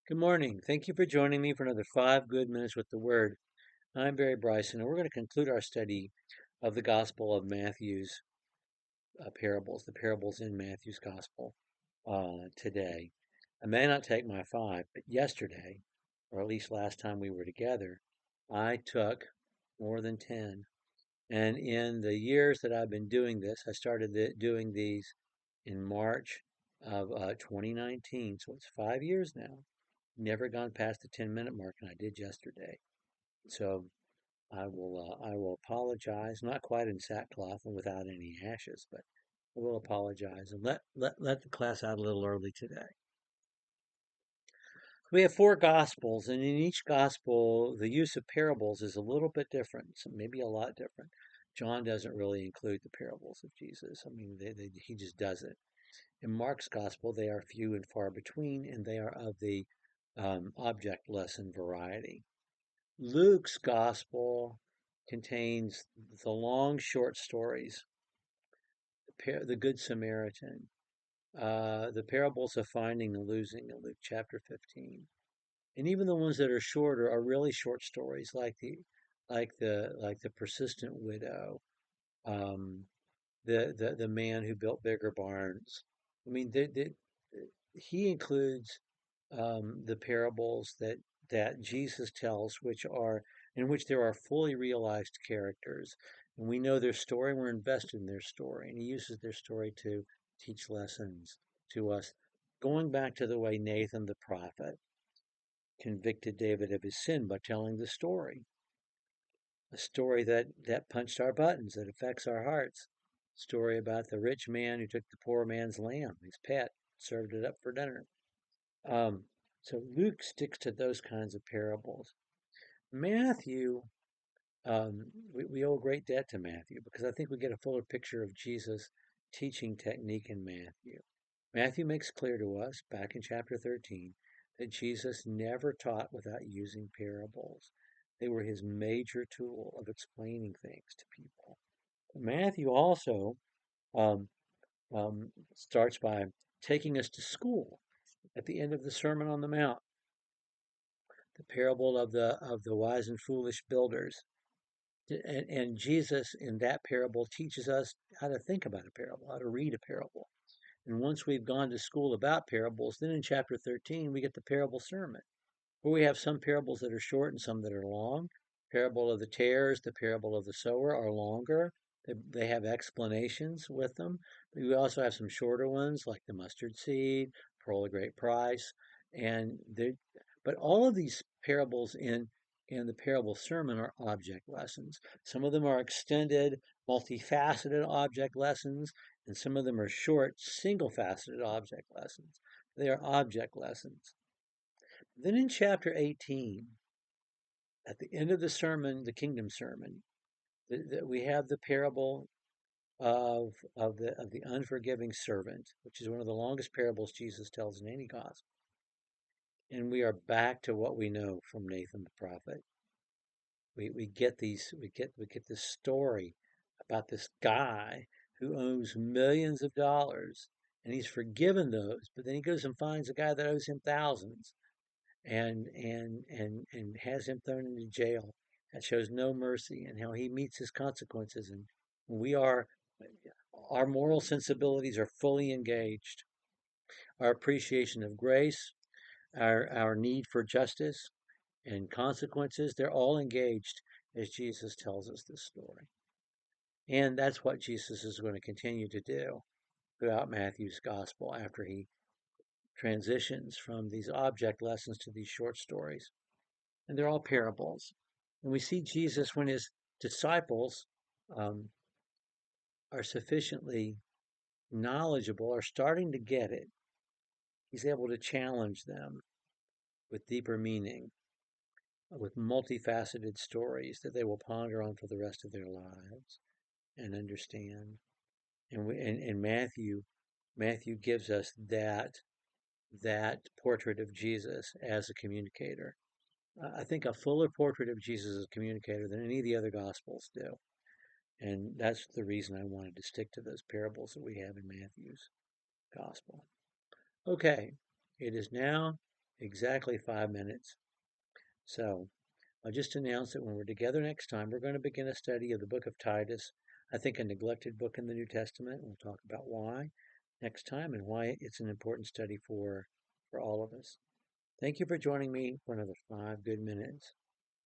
Good morning. Thank you for joining me for another 5 good minutes with the Word. I'm Barry Bryson, and we're going to conclude our study of the Gospel of Matthew's parables, the parables in Matthew's Gospel today. I may not take my 5, but yesterday, or at least last time we were together, I took more than 10. And in the years that I've been doing this, I started doing these in March of 2019, so it's 5 years now. Never gone past the 10-minute mark, and I did yesterday. So I will apologize, not quite in sackcloth and without any ashes, but I will apologize and let the class out a little early today. We have 4 gospels, and in each gospel, the use of parables is a little bit different, so maybe a lot different. John doesn't really include the parables of Jesus. I mean, he just does it. In Mark's gospel, they are few and far between, and they are of the object lesson variety. Luke's gospel contains the long short stories, the Good Samaritan, the parables of finding and losing in Luke chapter 15, and even the ones that are shorter are really short stories, like the persistent widow, um, the man who built bigger barns. I mean, he includes the parables that Jesus tells, which are in which there are fully realized characters, and we know their story. We're invested in their story, and he uses their story to teach lessons to us, going back to the way Nathan the prophet convicted David of his sin by telling the story, a story that punched our buttons, that affects our hearts. Story about the rich man who took the poor man's lamb, his pet, served it up for dinner. Um, so Luke sticks to those kinds of parables. Matthew, we owe a great debt to Matthew because I think we get a fuller picture of Jesus' teaching technique in Matthew. Matthew makes clear to us back in chapter 13 that Jesus never taught without using parables. They were his major tool of explaining things to people. Matthew also um, starts by taking us to school at the end of the Sermon on the Mount, the parable of the wise and foolish builders. And Jesus in that parable teaches us how to think about a parable, how to read a parable. And once we've gone to school about parables, then in chapter 13 we get the parable sermon, where we have some parables that are short and some that are long. Parable of the tares, the parable of the sower are longer. They have explanations with them. But we also have some shorter ones like the mustard seed, pearl of great price, and but all of these parables in the parable sermon are object lessons. Some of them are extended, multifaceted object lessons, and some of them are short, single-faceted object lessons. They are object lessons. Then in chapter 18, at the end of the sermon, the kingdom sermon, we have the parable of the unforgiving servant, which is one of the longest parables Jesus tells in any gospel. And we are back to what we know from Nathan the prophet. We get this story about this guy who owes millions of dollars, and he's forgiven those, but then he goes and finds a guy that owes him thousands and has him thrown into jail, and shows no mercy, and how he meets his consequences. And we are our moral sensibilities are fully engaged. Our appreciation of grace, our need for justice and consequences, they're all engaged as Jesus tells us this story. And that's what Jesus is going to continue to do throughout Matthew's gospel after he transitions from these object lessons to these short stories. And they're all parables. And we see Jesus, when his disciples um, are sufficiently knowledgeable, are starting to get it, he's able to challenge them with deeper meaning, with multifaceted stories that they will ponder on for the rest of their lives and understand. And Matthew gives us that portrait of Jesus as a communicator. I think a fuller portrait of Jesus as a communicator than any of the other gospels do. And that's the reason I wanted to stick to those parables that we have in Matthew's gospel. Okay, it is now exactly 5 minutes. So I'll just announce that when we're together next time, we're going to begin a study of the book of Titus. I think a neglected book in the New Testament. We'll talk about why next time and why it's an important study for all of us. Thank you for joining me for another 5 good minutes.